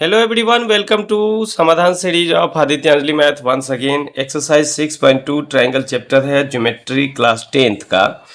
Hello everyone, welcome to Samadhan series of Aditya Anjali math once again. Exercise 6.2 triangle chapter है geometry class 10th का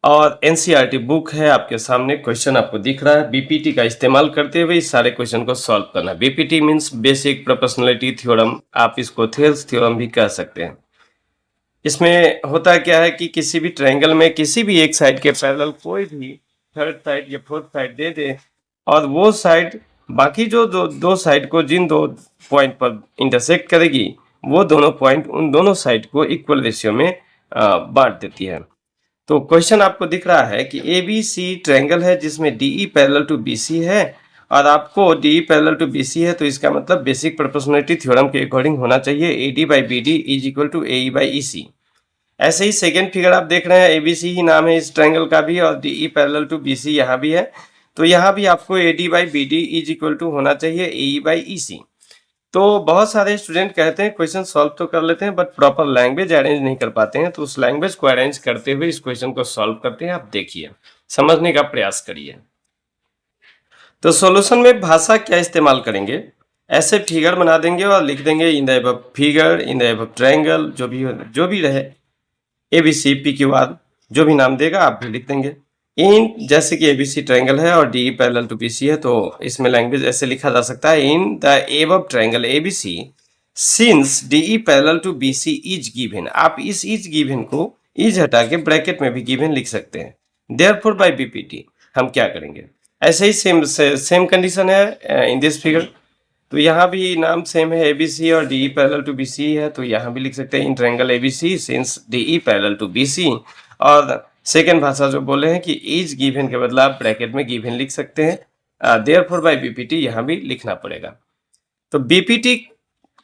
और NCERT book है आपके सामने। क्वेश्चन आपको दिख रहा है। बीपीटी का इस्तेमाल करते हुए इस सारे क्वेश्चन को सॉल्व करना। BPT means basic proportionality theorem, आप इसको थेल्स थ्योरम भी कह सकते हैं। इसमें होता क्या है कि किसी भी ट्रायंगल में किसी भी एक साइड के पैरेलल कोई भी थर्ड साइड या फोर्थ साइड दे दे और वो साइड बाकी जो दो साइड को जिन दो पॉइंट पर इंटरसेक्ट करेगी वो दोनों पॉइंट उन दोनों साइड को इक्वल रेशियो में बांट देती है। तो क्वेश्चन आपको दिख रहा है कि ए बी सी ट्रायंगल है जिसमें डीई पैरेलल टू बीसी है और आपको डीई पैरेलल टू बीसी है तो इसका मतलब बेसिक प्रोपोर्शनलिटी थ्योरम के अकॉर्डिंग होना चाहिए AD by B D is equal to A by E C. ऐसे ही सेकेंड फिगर आप देख रहे हैं एबीसी ही नाम है इस ट्रायंगल का भी और डीई पैरेलल टू बीसी यहाँ भी है। तो यहाँ भी आपको AD by B D is equal to होना चाहिए ए बाई ई सी। तो बहुत सारे स्टूडेंट कहते हैं क्वेश्चन सॉल्व तो कर लेते हैं बट प्रॉपर लैंग्वेज अरेंज नहीं कर पाते हैं। तो उस लैंग्वेज को अरेंज करते हुए इस क्वेश्चन को सॉल्व करते हैं। आप देखिए, समझने का प्रयास करिए। तो सॉल्यूशन में भाषा क्या इस्तेमाल करेंगे? ऐसे फिगर बना देंगे और लिख देंगे in the above figure, in the above triangle, जो भी रहे एबीसी पी क्यू आर जो भी नाम देगा आप भी लिख देंगे। इन जैसे कि एबीसी ट्रायंगल है और डी पैरेलल टू बीसी है तो इसमें लैंग्वेज ऐसे लिखा जा सकता है in the above triangle ABC since DE parallel to BC is given. आप इस इज गिवन को इज हटा के ब्रैकेट में भी गिवन लिख सकते हैं। देयरफॉर बाय बीपीटी हम क्या करेंगे? ऐसे ही सेम कंडीशन है इन दिस फिगर। तो यहाँ भी नाम सेम है एबीसी और डीई पैरेलल टू बीसी है तो यहाँ भी लिख सकते हैं in triangle ABC since DE parallel to BC. और सेकेंड भाषा जो बोले हैं कि इज गिवन के बदला आप ब्रैकेट में गिवन लिख सकते हैं। देयरफॉर बाय बीपीटी यहाँ भी लिखना पड़ेगा। तो बीपीटी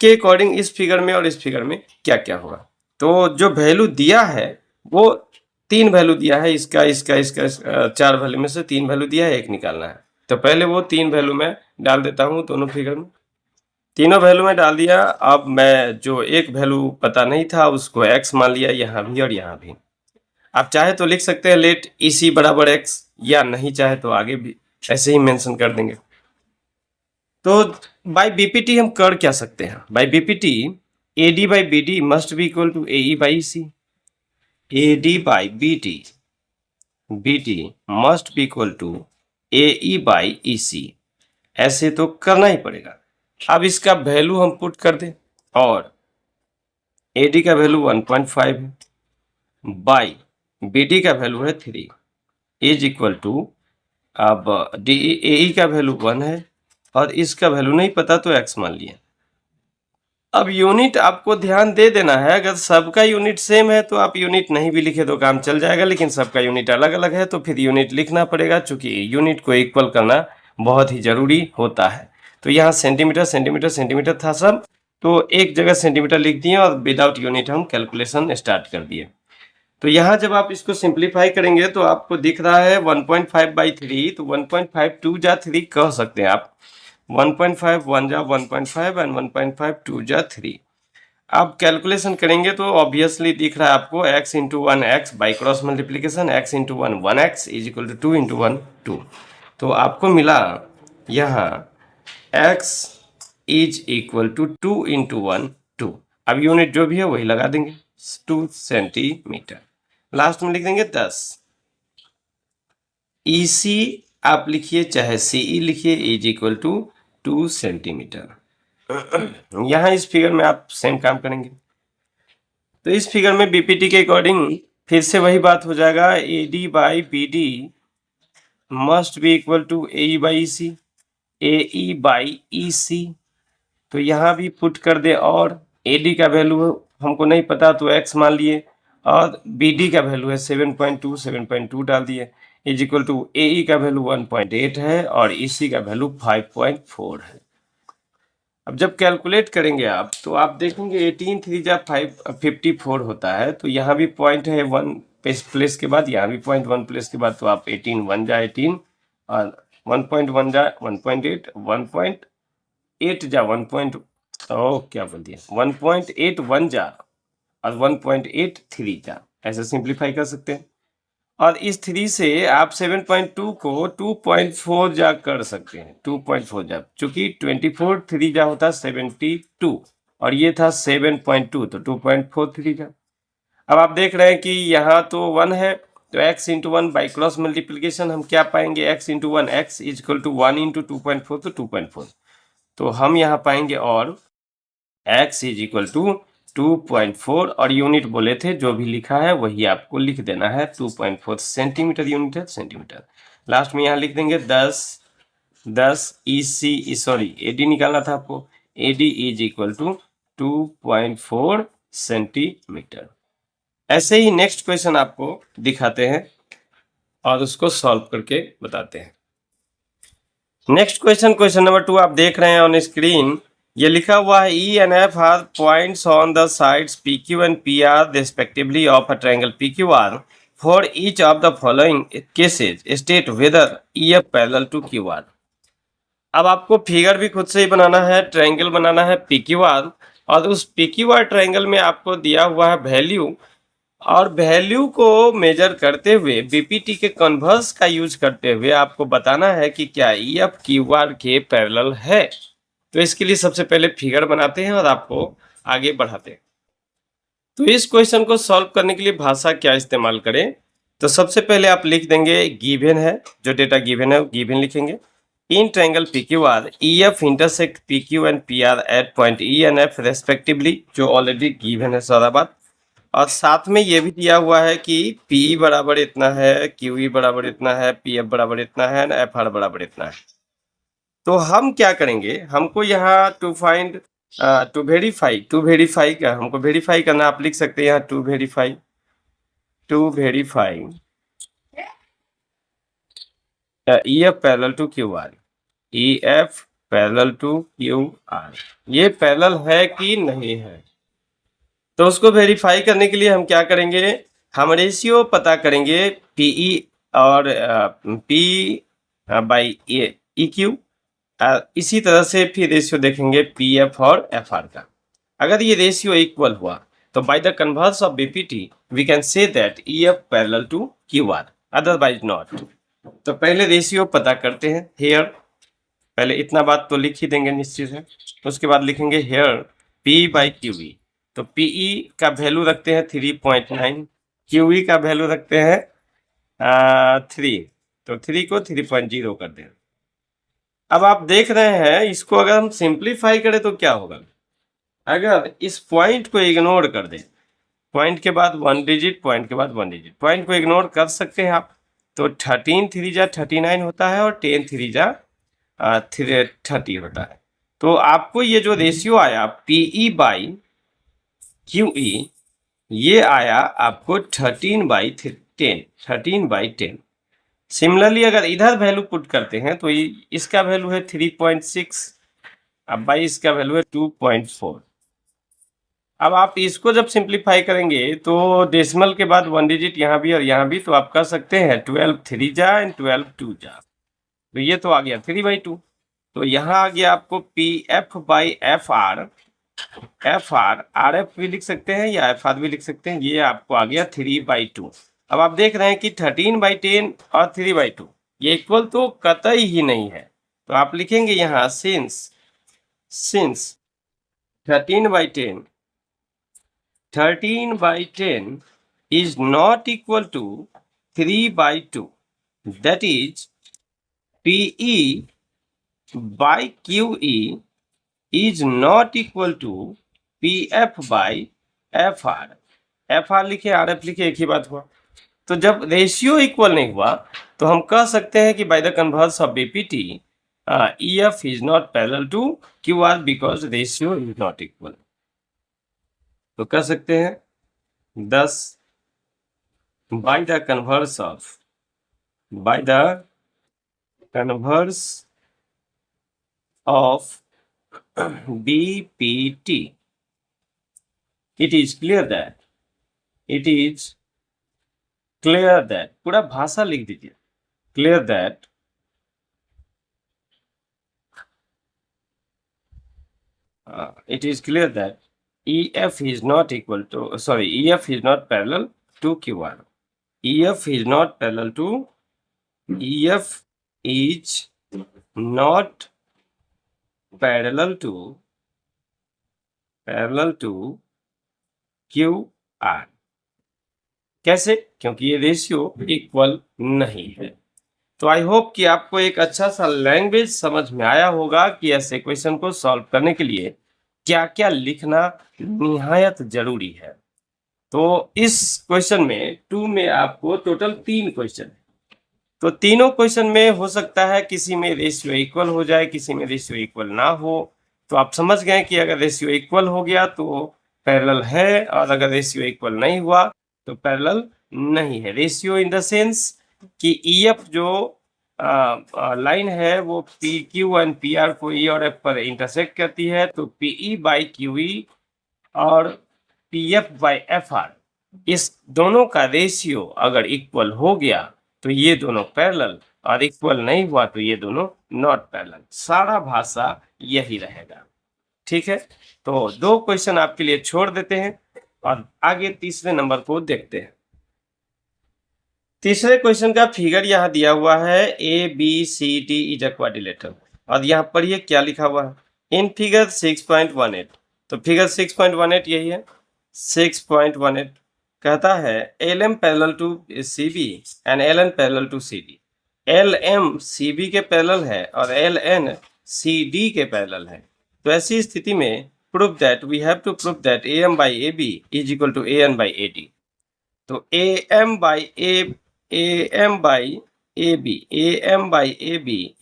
के अकॉर्डिंग इस फिगर में और इस फिगर में क्या क्या होगा? तो जो वैल्यू दिया है वो तीन वैल्यू दिया है, इसका इसका इसका, चार वैल्यू में से तीन वैल्यू दिया है, एक निकालना है। तो पहले वो तीन वैल्यू में डाल देता हूँ दोनों फिगर में। तीनों वैल्यू में डाल दिया। अब मैं जो एक वैल्यू पता नहीं था उसको x मान लिया यहाँ भी और यहाँ भी। आप चाहे तो लिख सकते हैं लेट ई सी बराबर x, या नहीं चाहे तो आगे भी ऐसे ही मेंशन कर देंगे। तो बाय बीपीटी हम कर क्या सकते हैं? By BPT A D by B D must be equal to A E by C. A D by B D must be equal to A E by E C. ऐसे तो करना ही पड़ेगा। अब इसका वैल्यू हम पुट कर दें और ए डी का वैल्यू 1.5 है बाई बी डी का वैल्यू है 3 इज इक्वल टू, अब डी ए का वैल्यू 1 है और इसका वैल्यू नहीं पता तो x मान लिया। अब यूनिट आपको ध्यान दे देना है। अगर सबका यूनिट सेम है तो आप यूनिट नहीं भी लिखे तो काम चल जाएगा, लेकिन सबका यूनिट अलग अलग है तो फिर यूनिट लिखना पड़ेगा चूंकि यूनिट को इक्वल करना बहुत ही जरूरी होता है। तो यहाँ सेंटीमीटर सेंटीमीटर सेंटीमीटर था सब, तो एक जगह सेंटीमीटर लिख दिए और विदाउट यूनिट हम कैलकुलेशन स्टार्ट कर दिए। तो यहाँ जब आप इसको सिंप्लीफाई करेंगे तो आपको दिख रहा है 1.5 बाई 3, तो 1.5 2 जा 3 कह सकते हैं आप। 1.5 1 जा 1.5 एंड 1.5 2 जा 3। आप कैलकुलेशन करेंगे तो ऑब्वियसली दिख रहा है आपको x into 1x by cross multiplication x into 1 1x is equal to 2 into 1 2। तो आपको मिला यहाँ x is equal to 2 into 1 2। अब यूनिट जो भी है वही लगा देंगे 2 सेंटीमीटर। लास्ट में लिख देंगे 10। ई सी आप लिखिए चाहे सीई लिखिए इज इक्वल टू 2 सेंटीमीटर। यहाँ इस फिगर में आप सेम काम करेंगे। तो इस फिगर में बीपीटी के अकॉर्डिंग फिर से वही बात हो जाएगा A D by B D must be equal to A by C, A E by E C. तो यहाँ भी पुट कर दे और ए डी का वैल्यू हमको नहीं पता तो x मान लिए और बी डी का वैल्यू है 7.2 डाल दिए इज इक्वल टू ए ई का वैल्यू 1.8 है और ई सी का वैल्यू 5.4 है। अब जब कैलकुलेट करेंगे आप तो आप देखेंगे 18 3 जा 54 होता है। तो यहाँ भी पॉइंट है 1 प्लेस के बाद, यहाँ भी पॉइंट 1 प्लेस के बाद, तो आप 18 1 जा 18 और 1.1 जा 1.8 1.8 जा 1. क्या बोल दिया 1.81 जा और 1.83 जा, ऐसे सिंप्लीफाई कर सकते हैं। और इस 3 से आप 7.2 को 2.4 जा कर सकते हैं, 2.4 जा, चूंकि 24 3 जा होता है 72 और ये था 7.2 तो 2.43 जा। अब आप देख रहे हैं कि यहाँ तो 1 है तो x into 1 by cross multiplication हम क्या पाएंगे, x into 1 x is equal to 1 into 2.4 तो 2.4, तो हम यहाँ पाएंगे और x इज इक्वल टू 2.4 और यूनिट बोले थे जो भी लिखा है वही आपको लिख देना है, 2.4 सेंटीमीटर यूनिट है, सेंटीमीटर। लास्ट में यहाँ लिख देंगे 10 EC सॉरी AD निकालना था आपको, AD is equal to 2.4 centimetre. ऐसे ही नेक्स्ट क्वेश्चन आपको दिखाते हैं और उसको सॉल्व करके बताते हैं। नेक्स्ट क्वेश्चन नंबर 2 आप देख रहे हैं ऑन स्क्रीन, ये लिखा हुआ है E and F are points on the sides PQ and PR respectively of a triangle PQR. For each of the following cases, state whether EF parallel to QR. अब आपको फिगर भी खुद से ही बनाना है, ट्रायंगल बनाना है PQR और उस PQR triangle में आपको दिया हुआ है वैल्यू और वैल्यू को मेजर करते हुए बीपीटी के कन्वर्स का यूज करते हुए आपको बताना है कि क्या EF QR के पैरेलल है। तो इसके लिए सबसे पहले फिगर बनाते हैं और आपको आगे बढ़ाते हैं। तो इस क्वेश्चन को सॉल्व करने के लिए भाषा क्या इस्तेमाल करें, तो सबसे पहले आप लिख देंगे गिवन है, जो डेटा गिवन है गिवन लिखेंगे। In triangle PQR EF intersect PQ and PR at point E and F respectively, जो ऑलरेडी गिवन है सारा बात। और साथ में ये भी दिया हुआ है कि PE बराबर इतना है, QE बराबर इतना है, PF बराबर इतना है, FR बराबर इतना है। तो हम क्या करेंगे, हमको यहाँ टू फाइंड टू वेरीफाई का हमको वेरीफाई करना, आप लिख सकते हैं यहाँ to verify EF parallel to QR, EF parallel to QR, ये पैरेलल है कि नहीं है। तो उसको वेरीफाई करने के लिए हम क्या करेंगे, हम रेशियो पता करेंगे PE और P बाई EQ, इसी तरह से फिर रेशियो देखेंगे PF और FR का। अगर ये रेशियो इक्वल हुआ तो by the converse of BPT we can say that EF parallel to QR, otherwise not. तो पहले रेशियो पता करते हैं हेयर, पहले इतना बात तो लिख ही देंगे निश्चित है। उसके बाद लिखेंगे हेयर P बाई QE, तो PE का वैल्यू रखते हैं 3.9, QE का वैल्यू रखते हैं 3, तो 3 को 3.0 कर दें। अब आप देख रहे हैं इसको अगर हम सिंप्लीफाई करें तो क्या होगा, अगर इस पॉइंट को इग्नोर कर दें, पॉइंट के बाद 1 डिजिट, पॉइंट के बाद 1 डिजिट, पॉइंट को इग्नोर कर सकते हैं आप, तो 13 3 जा 39 होता है और 10 3 जा 30 होता है। तो आपको ये जो रेशियो आया PE बाई QE, ये आया आपको 13/10। सिमिलरली अगर इधर वैल्यू पुट करते हैं तो इसका वैल्यू है 3.6, अब बाई इसका वैल्यू है 2.4। अब आप इसको जब सिंप्लीफाई करेंगे तो डेसिमल के बाद 1 डिजिट यहाँ भी और यहाँ भी, तो आप कर सकते हैं 12 3 जा एंड 12 2 जा, तो ये तो आ गया 3/2। तो यहाँ आ गया आपको PF बाई FR, RF भी लिख सकते हैं या FR भी लिख सकते हैं, ये आपको आ गया 3/2। अब आप देख रहे हैं कि 13/10 और 3/2 ये इक्वल तो कतई ही नहीं है, तो आप लिखेंगे यहाँ since 13/10 is not equal to 3/2, that is PE by QE is not equal to PF by FR। FR लिखे RF लिखे एक ही बात हुआ। तो जब रेशियो इक्वल नहीं हुआ तो हम कह सकते हैं कि by the converse of BPT EF is not parallel to QR because ratio is not equal. तो कह सकते हैं 10 by the converse of BPT, it is clear that पूरा भाषा लिख दीजिए, clear that it is clear that EF is not parallel to QR, EF is not parallel to EF is not parallel to QR। कैसे? क्योंकि ये ratio equal नहीं है। तो आई होप कि आपको एक अच्छा सा लैंग्वेज समझ में आया होगा कि ऐसे क्वेश्चन को सॉल्व करने के लिए क्या क्या लिखना निहायत जरूरी है। तो इस क्वेश्चन में 2 में आपको टोटल 3 क्वेश्चन है। तो तीनों क्वेश्चन में हो सकता है किसी में रेशियो इक्वल हो जाए, किसी में रेशियो इक्वल ना हो। तो आप समझ गए कि अगर रेशियो इक्वल हो गया तो पैरेलल है, और अगर रेशियो इक्वल नहीं हुआ तो पैरेलल नहीं है। रेशियो इन द सेंस कि EF जो लाइन है वो PQ एंड PR को E और F पर इंटरसेक्ट करती है, तो PE बाई QE और PF बाई FR, इस दोनों का रेशियो अगर इक्वल हो गया तो ये दोनों पैरेलल, और इक्वल नहीं हुआ तो ये दोनों नॉट पैरेलल। सारा भाषा यही रहेगा। ठीक है, तो 2 क्वेश्चन आपके लिए छोड़ देते हैं और आगे तीसरे नंबर को देखते हैं। तीसरे क्वेश्चन का फिगर यहाँ दिया हुआ है ABCD इज अ क्वाड्रिलेटरल, और यहाँ पढ़िए क्या लिखा हुआ है इन फिगर 6.18। तो फिगर 6.18 यही है। 6.18 कहता है LM parallel to CB and LN parallel to CD। LM CB के पैरेलल है और LN CD के पैरेलल है। तो ऐसी स्थिति में prove that we have to prove that AM by AB is equal to AN by AD। तो AM by AB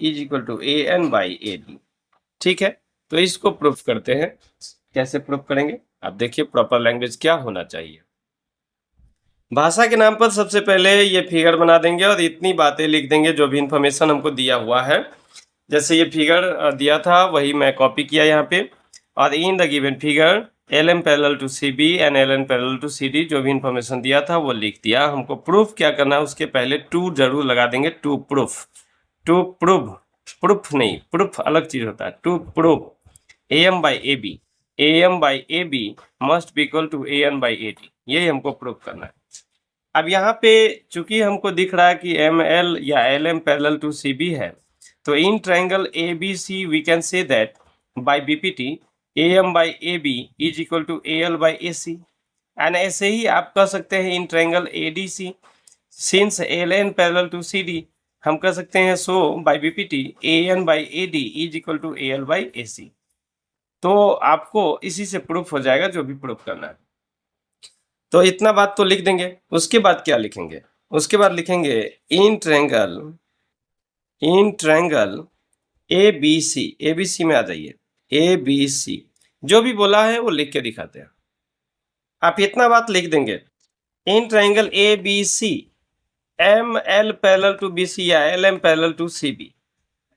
is equal to AN by AD। ठीक है, तो इसको प्रूफ करते हैं। कैसे प्रूफ करेंगे आप देखिए, प्रॉपर लैंग्वेज क्या होना चाहिए। भाषा के नाम पर सबसे पहले ये फिगर बना देंगे और इतनी बातें लिख देंगे जो भी इंफॉर्मेशन हमको दिया हुआ है। जैसे ये फिगर दिया था वही मैं कॉपी किया यहाँ पे, और in the given figure LM parallel to CB and LN parallel to CD जो भी इंफॉर्मेशन दिया था वो लिख दिया। हमको प्रूफ क्या करना है, उसके पहले टू जरूर लगा देंगे। To proof, to prove, proof नहीं, प्रूफ अलग चीज होता है। To prove AM by AB must be equal to AN by AD, यही हमको प्रूफ करना है। अब यहाँ पे चूंकि हमको दिख रहा है कि ML या LM पैरेलल टू CB है, तो in triangle ABC we can say that by BPT AM by AB is equal to AL by AC। And ऐसे ही आप कह सकते हैं in triangle ADC since LN parallel to CD, हम कह सकते हैं so by BPT AN by AD is equal to AL by AC। तो आपको इसी से प्रूफ हो जाएगा जो भी प्रूफ करना है। तो इतना बात तो लिख देंगे। उसके बाद क्या लिखेंगे, उसके बाद लिखेंगे इन ट्रायंगल ABC में आ जाइए। ABC जो भी बोला है वो लिख के दिखाते हैं। आप इतना बात लिख देंगे in triangle ABC ML parallel to BC या LM पैरेलल टू CB,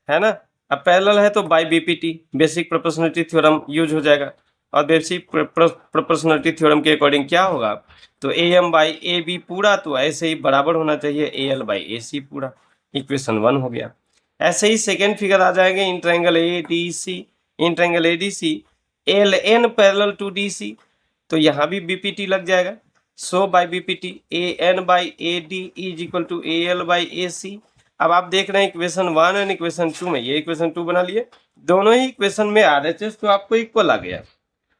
है ना। अब पैरेलल है तो by BPT basic proportionality theorem use हो जाएगा, और बेसिक प्रोपोर्शनलिटी थ्योरम के अकॉर्डिंग क्या होगा, तो AM बाई AB पूरा तो ऐसे ही बराबर होना चाहिए AL बाई AC पूरा। इक्वेशन 1 हो गया। ऐसे ही सेकेंड फिगर आ जाएंगे in triangle ADC LN parallel to DC, तो यहाँ भी BPT लग जाएगा। So by BPT AN by AD is equal to AL by AC। अब आप देख रहे हैं इक्वेशन 1 एंड इक्वेशन 2 में, ये इक्वेशन 2 बना लिए। दोनों ही इक्वेशन में RHS तो आपको इक्वल आ गया।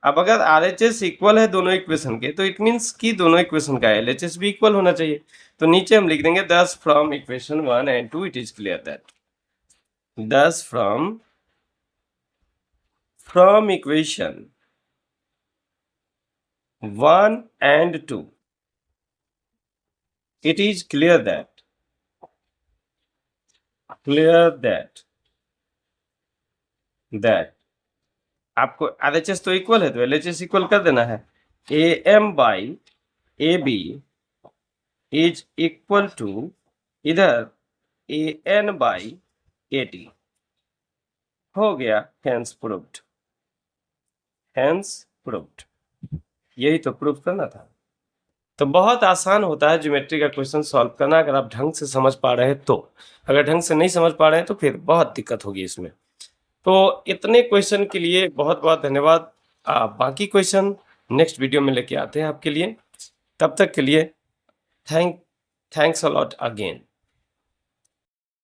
अब अगर RHS इक्वल है दोनों इक्वेशन के, तो इट मीन्स कि दोनों इक्वेशन का LHS भी इक्वल होना चाहिए। तो नीचे हम लिख देंगे दस from equation 1 and 2 it is clear that, दस from equation 1 and 2 it is clear that आपको RHS तो इक्वल है तो LHS इक्वल कर देना है। AM by AB is equal to इधर AN बाई AD हो गया। हेंस प्रूव्ड, यही तो प्रूफ करना था। तो बहुत आसान होता है ज्योमेट्री का क्वेश्चन सॉल्व करना, अगर आप ढंग से समझ पा रहे हैं तो। अगर ढंग से नहीं समझ पा रहे हैं तो फिर बहुत दिक्कत होगी इसमें। तो इतने क्वेश्चन के लिए बहुत बहुत धन्यवाद। बाकी क्वेश्चन नेक्स्ट वीडियो में लेके आते हैं आपके लिए। तब तक के लिए thank thanks a lot again.